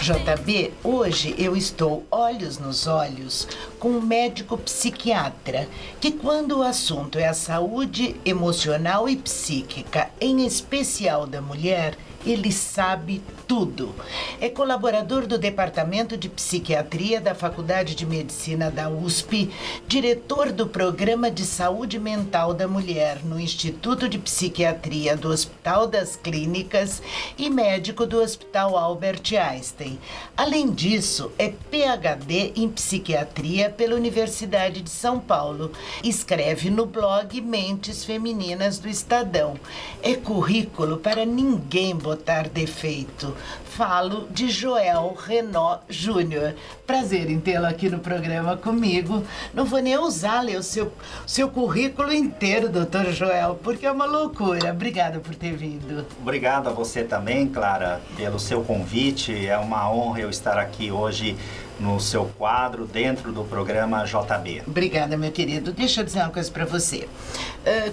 JB, hoje eu estou olhos nos olhos com um médico psiquiatra que, quando o assunto é a saúde emocional e psíquica, em especial da mulher, ele sabe tudo. É colaborador do Departamento de Psiquiatria da Faculdade de Medicina da USP, diretor do Programa de Saúde Mental da Mulher no Instituto de Psiquiatria do Hospital das Clínicas e médico do Hospital Albert Einstein. Além disso, é PhD em Psiquiatria pela Universidade de São Paulo. Escreve no blog Mentes Femininas do Estadão. É currículo para ninguém botar defeito. Falo de Joel Renaud Júnior. Prazer em tê-lo aqui no programa comigo. Não vou nem ousar ler o seu currículo inteiro, doutor Joel, porque é uma loucura. Obrigada por ter vindo. Obrigado a você também, Clara, pelo seu convite. É uma honra eu estar aqui hoje no seu quadro, dentro do programa JB. Obrigada, meu querido. Deixa eu dizer uma coisa para você.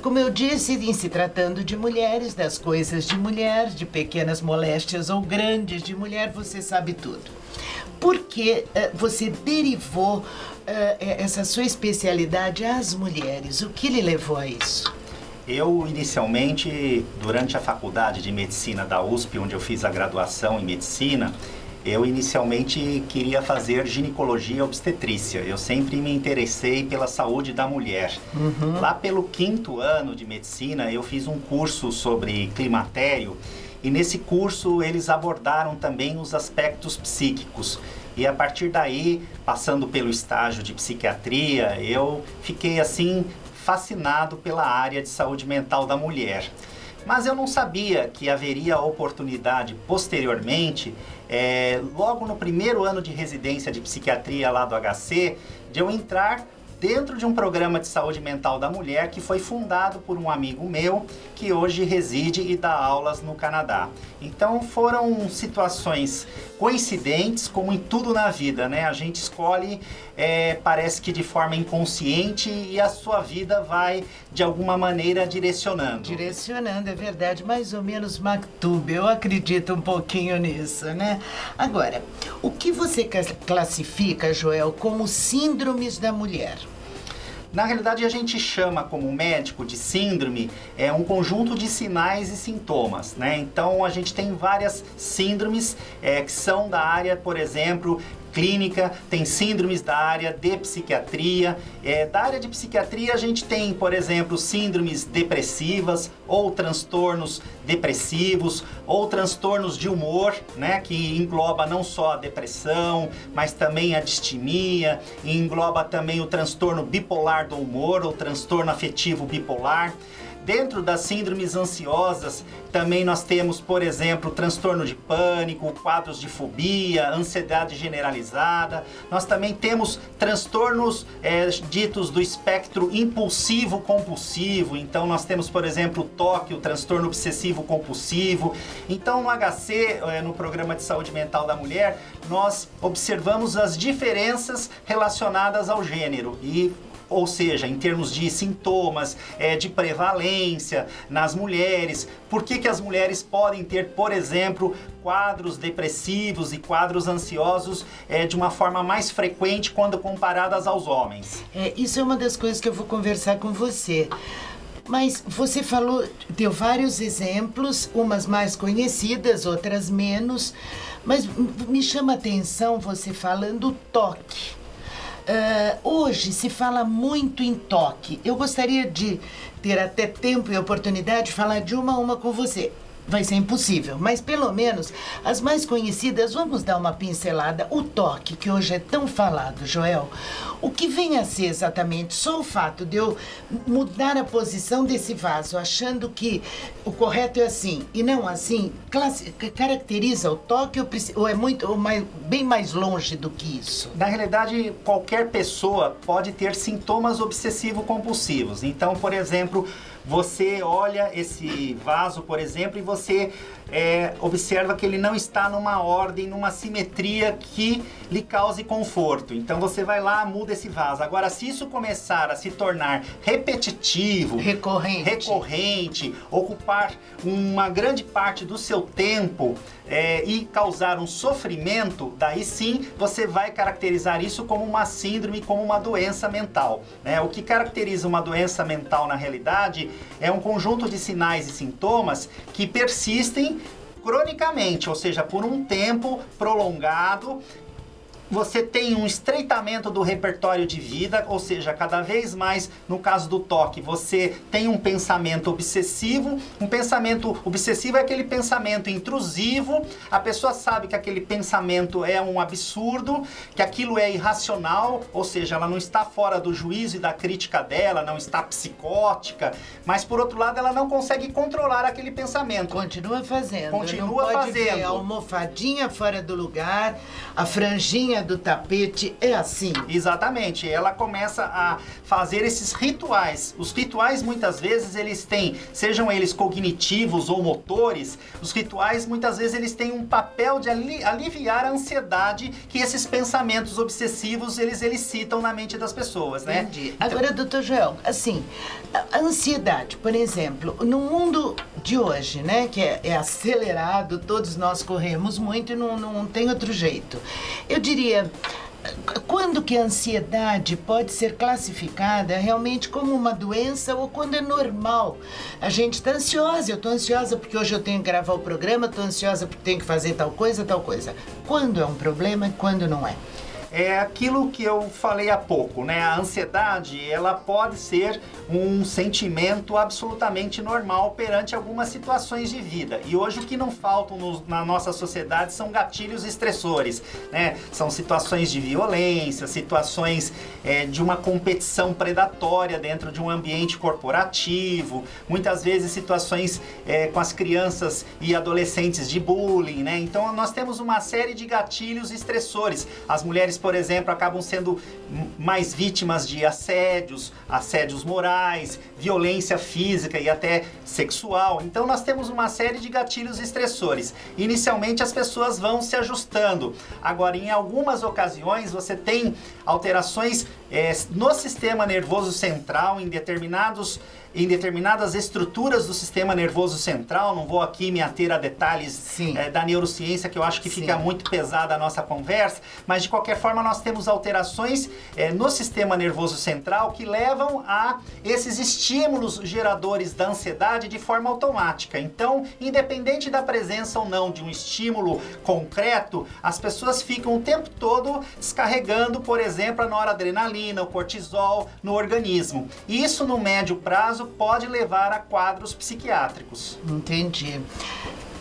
Como eu disse, em se tratando de mulheres, das coisas de mulher, de pequenas moléstias ou grandes de mulher, você sabe tudo. Por que você derivou essa sua especialidade às mulheres? O que lhe levou a isso? Eu, inicialmente, durante a faculdade de medicina da USP, onde eu fiz a graduação em medicina, eu inicialmente queria fazer ginecologia e obstetrícia. Eu sempre me interessei pela saúde da mulher. Lá pelo 5º ano de medicina, eu fiz um curso sobre climatério e nesse curso eles abordaram também os aspectos psíquicos. E a partir daí, passando pelo estágio de psiquiatria, eu fiquei assim fascinado pela área de saúde mental da mulher. Mas eu não sabia que haveria oportunidade posteriormente, logo no 1º ano de residência de psiquiatria lá do HC, de eu entrar dentro de um programa de saúde mental da mulher que foi fundado por um amigo meu que hoje reside e dá aulas no Canadá. Então foram situações coincidentes, como em tudo na vida, né? A gente escolhe, parece que de forma inconsciente, e a sua vida vai de alguma maneira direcionando. Direcionando, é verdade, mais ou menos Maktub, eu acredito um pouquinho nisso, né? Agora, o que você classifica, Joel, como síndromes da mulher? Na realidade, a gente chama como médico de síndrome um conjunto de sinais e sintomas, né? Então, a gente tem várias síndromes que são da área, por exemplo, clínica, tem síndromes da área de psiquiatria. Da área de psiquiatria a gente tem, por exemplo, síndromes depressivas ou transtornos depressivos ou transtornos de humor, né, que engloba não só a depressão, mas também a distimia, e engloba também o transtorno bipolar do humor ou transtorno afetivo bipolar. Dentro das síndromes ansiosas, também nós temos, por exemplo, transtorno de pânico, quadros de fobia, ansiedade generalizada. Nós também temos transtornos ditos do espectro impulsivo-compulsivo. Então, nós temos, por exemplo, o TOC, o transtorno obsessivo-compulsivo. Então, no HC, no Programa de Saúde Mental da Mulher, nós observamos as diferenças relacionadas ao gênero ou seja, em termos de sintomas, de prevalência nas mulheres. Por que as mulheres podem ter, por exemplo, quadros depressivos e quadros ansiosos de uma forma mais frequente quando comparadas aos homens? Isso é uma das coisas que eu vou conversar com você. Mas você deu vários exemplos, umas mais conhecidas, outras menos. Mas me chama a atenção você falando toque. Hoje se fala muito em toque. Eu gostaria de ter até tempo e oportunidade de falar de uma a uma com você. Vai ser impossível, mas pelo menos as mais conhecidas, vamos dar uma pincelada. O toque, que hoje é tão falado, Joel, o que vem a ser exatamente? Só o fato de eu mudar a posição desse vaso, achando que o correto é assim e não assim, caracteriza o toque ou é bem mais longe do que isso? Na realidade, qualquer pessoa pode ter sintomas obsessivo-compulsivos. Então, por exemplo, você olha esse vaso, por exemplo, e você observa que ele não está numa ordem, numa simetria que lhe cause conforto. Então você vai lá, muda esse vaso. Agora, se isso começar a se tornar repetitivo, recorrente, ocupar uma grande parte do seu tempo e causar um sofrimento, daí sim você vai caracterizar isso como uma síndrome, como uma doença mental, né? O que caracteriza uma doença mental na realidade é um conjunto de sinais e sintomas que persistem cronicamente, ou seja, por um tempo prolongado. Você tem um estreitamento do repertório de vida, ou seja, cada vez mais, no caso do toque, você tem um pensamento obsessivo. Um pensamento obsessivo é aquele pensamento intrusivo. A pessoa sabe que aquele pensamento é um absurdo, que aquilo é irracional, ou seja, ela não está fora do juízo e da crítica dela, não está psicótica, mas por outro lado ela não consegue controlar aquele pensamento. Continua fazendo. Continua não pode fazendo. Ver a almofadinha fora do lugar, a franjinha do tapete, é assim. Exatamente, ela começa a fazer esses rituais. Os rituais muitas vezes eles têm, sejam eles cognitivos ou motores, os rituais muitas vezes eles têm um papel de aliviar a ansiedade que esses pensamentos obsessivos eles elicitam na mente das pessoas, né? Entendi. Então, agora, doutor Joel, assim, a ansiedade, por exemplo, no mundo de hoje, né, que é acelerado, todos nós corremos muito e não tem outro jeito. Eu diria, quando que a ansiedade pode ser classificada realmente como uma doença ou quando é normal? A gente está ansiosa, eu estou ansiosa porque hoje eu tenho que gravar o programa, estou ansiosa porque tenho que fazer tal coisa, tal coisa. Quando é um problema e quando não é? É aquilo que eu falei há pouco, né? A ansiedade, ela pode ser um sentimento absolutamente normal perante algumas situações de vida. E hoje o que não faltam na nossa sociedade são gatilhos estressores, né? São situações de violência, situações de uma competição predatória dentro de um ambiente corporativo, muitas vezes situações com as crianças e adolescentes de bullying, né? Então nós temos uma série de gatilhos estressores. As mulheres, por exemplo, acabam sendo mais vítimas de assédios morais, violência física e até sexual. Então nós temos uma série de gatilhos estressores. Inicialmente as pessoas vão se ajustando. Agora, em algumas ocasiões, você tem alterações no sistema nervoso central, em determinadas estruturas do sistema nervoso central. Não vou aqui me ater a detalhes da neurociência, que eu acho que fica muito pesada a nossa conversa, mas de qualquer forma nós temos alterações no sistema nervoso central que levam a esses estímulos geradores da ansiedade de forma automática. Então, independente da presença ou não de um estímulo concreto, as pessoas ficam o tempo todo descarregando, por exemplo, a noradrenalina, o cortisol no organismo. E isso, no médio prazo, pode levar a quadros psiquiátricos. Entendi.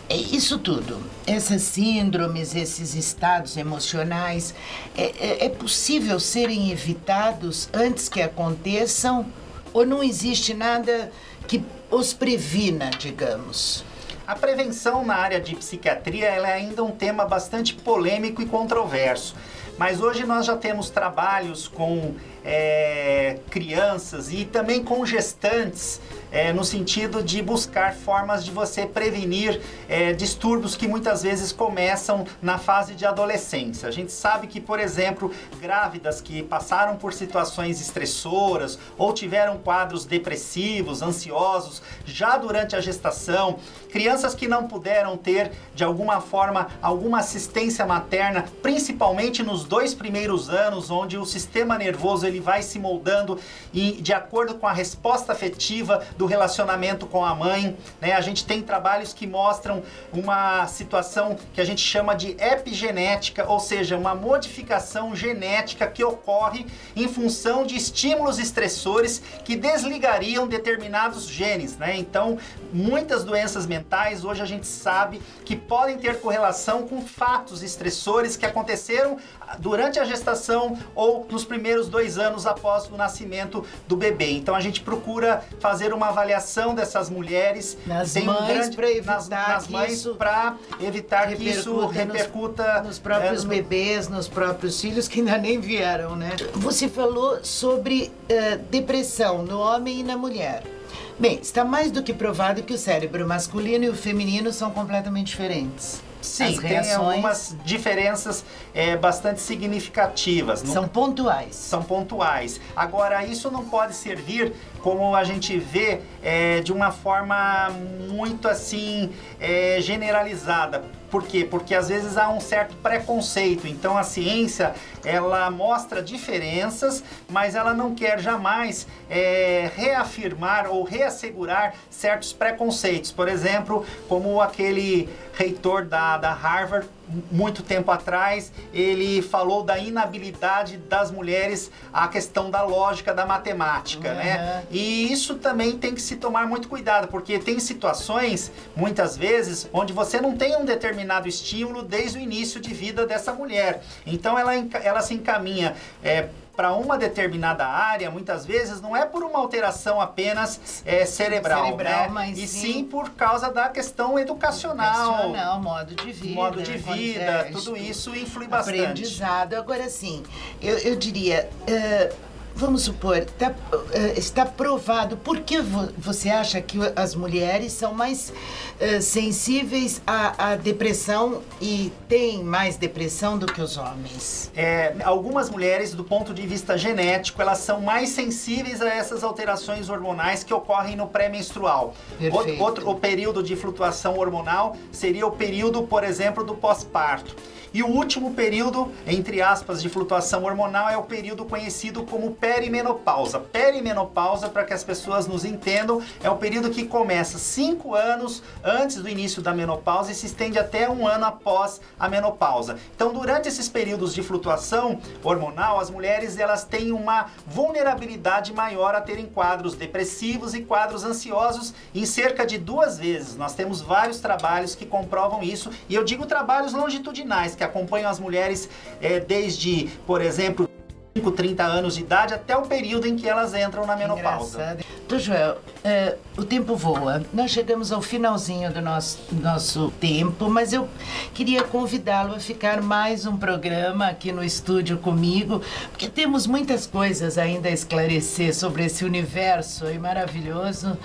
Isso tudo, essas síndromes, esses estados emocionais, é possível serem evitados antes que aconteçam? Ou não existe nada que os previna, digamos? A prevenção na área de psiquiatria ela é ainda um tema bastante polêmico e controverso. Mas hoje nós já temos trabalhos com crianças e também com gestantes, no sentido de buscar formas de você prevenir distúrbios que muitas vezes começam na fase de adolescência. A gente sabe que, por exemplo, grávidas que passaram por situações estressoras ou tiveram quadros depressivos, ansiosos, já durante a gestação, crianças que não puderam ter, de alguma forma, alguma assistência materna, principalmente nos 2 primeiros anos, onde o sistema nervoso ele vai se moldando de acordo com a resposta afetiva do relacionamento com a mãe, né? A gente tem trabalhos que mostram uma situação que a gente chama de epigenética, ou seja, uma modificação genética que ocorre em função de estímulos estressores que desligariam determinados genes, né? Então, muitas doenças mentais hoje a gente sabe que podem ter correlação com fatos estressores que aconteceram durante a gestação ou nos primeiros 2 anos após o nascimento do bebê. Então a gente procura fazer uma avaliação dessas mulheres nas mães para evitar que isso repercuta nos próprios bebês, nos próprios filhos que ainda nem vieram, né? Você falou sobre depressão no homem e na mulher. Bem, está mais do que provado que o cérebro masculino e o feminino são completamente diferentes. Sim, tem algumas diferenças bastante significativas. São pontuais. São pontuais. Agora, isso não pode servir, como a gente vê, de uma forma muito assim, generalizada. Por quê? Porque às vezes há um certo preconceito. Então a ciência, ela mostra diferenças, mas ela não quer jamais reafirmar ou reassegurar certos preconceitos. Por exemplo, como aquele reitor da Harvard, muito tempo atrás, ele falou da inabilidade das mulheres à questão da lógica da matemática, né? E isso também tem que se tomar muito cuidado, porque tem situações, muitas vezes, onde você não tem um determinado estímulo desde o início de vida dessa mulher. Então ela se encaminha para uma determinada área, muitas vezes, não é por uma alteração apenas cerebral, né? Mas e sim por causa da questão educacional. Modo de vida. Modo de vida, tudo isso influi bastante. Aprendizado. Agora, sim, eu diria... vamos supor, está provado. Por que você acha que as mulheres são mais sensíveis à depressão e têm mais depressão do que os homens? Algumas mulheres, do ponto de vista genético, elas são mais sensíveis a essas alterações hormonais que ocorrem no pré-menstrual. O período de flutuação hormonal seria o período, por exemplo, do pós-parto. E o último período, entre aspas, de flutuação hormonal é o período conhecido como perimenopausa. Perimenopausa, para que as pessoas nos entendam, é o período que começa 5 anos antes do início da menopausa e se estende até 1 ano após a menopausa. Então, durante esses períodos de flutuação hormonal, as mulheres elas têm uma vulnerabilidade maior a terem quadros depressivos e quadros ansiosos em cerca de 2 vezes. Nós temos vários trabalhos que comprovam isso, e eu digo trabalhos longitudinais, que acompanham as mulheres desde, por exemplo, 30 anos de idade até o período em que elas entram na menopausa. Doutor Joel, o tempo voa. Nós chegamos ao finalzinho do nosso tempo, mas eu queria convidá-lo a ficar mais um programa aqui no estúdio comigo, porque temos muitas coisas ainda a esclarecer sobre esse universo maravilhoso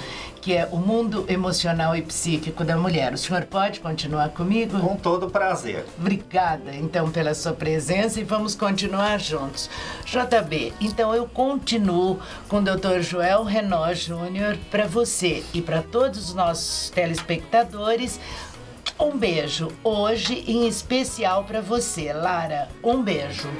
que é o mundo emocional e psíquico da mulher. O senhor pode continuar comigo? Com todo prazer. Obrigada, então, pela sua presença e vamos continuar juntos. JB, então eu continuo com o Dr. Joel Renaud Júnior para você e para todos os nossos telespectadores. Um beijo hoje, em especial para você, Lara. Um beijo.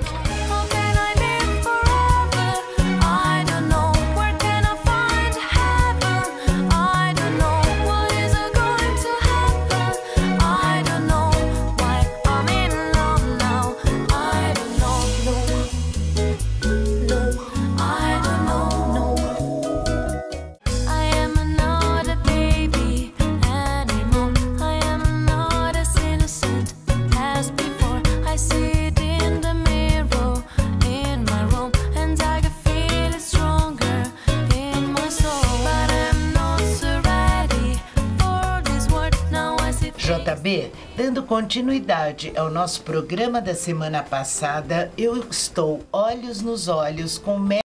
JB, dando continuidade ao nosso programa da semana passada, eu estou olhos nos olhos com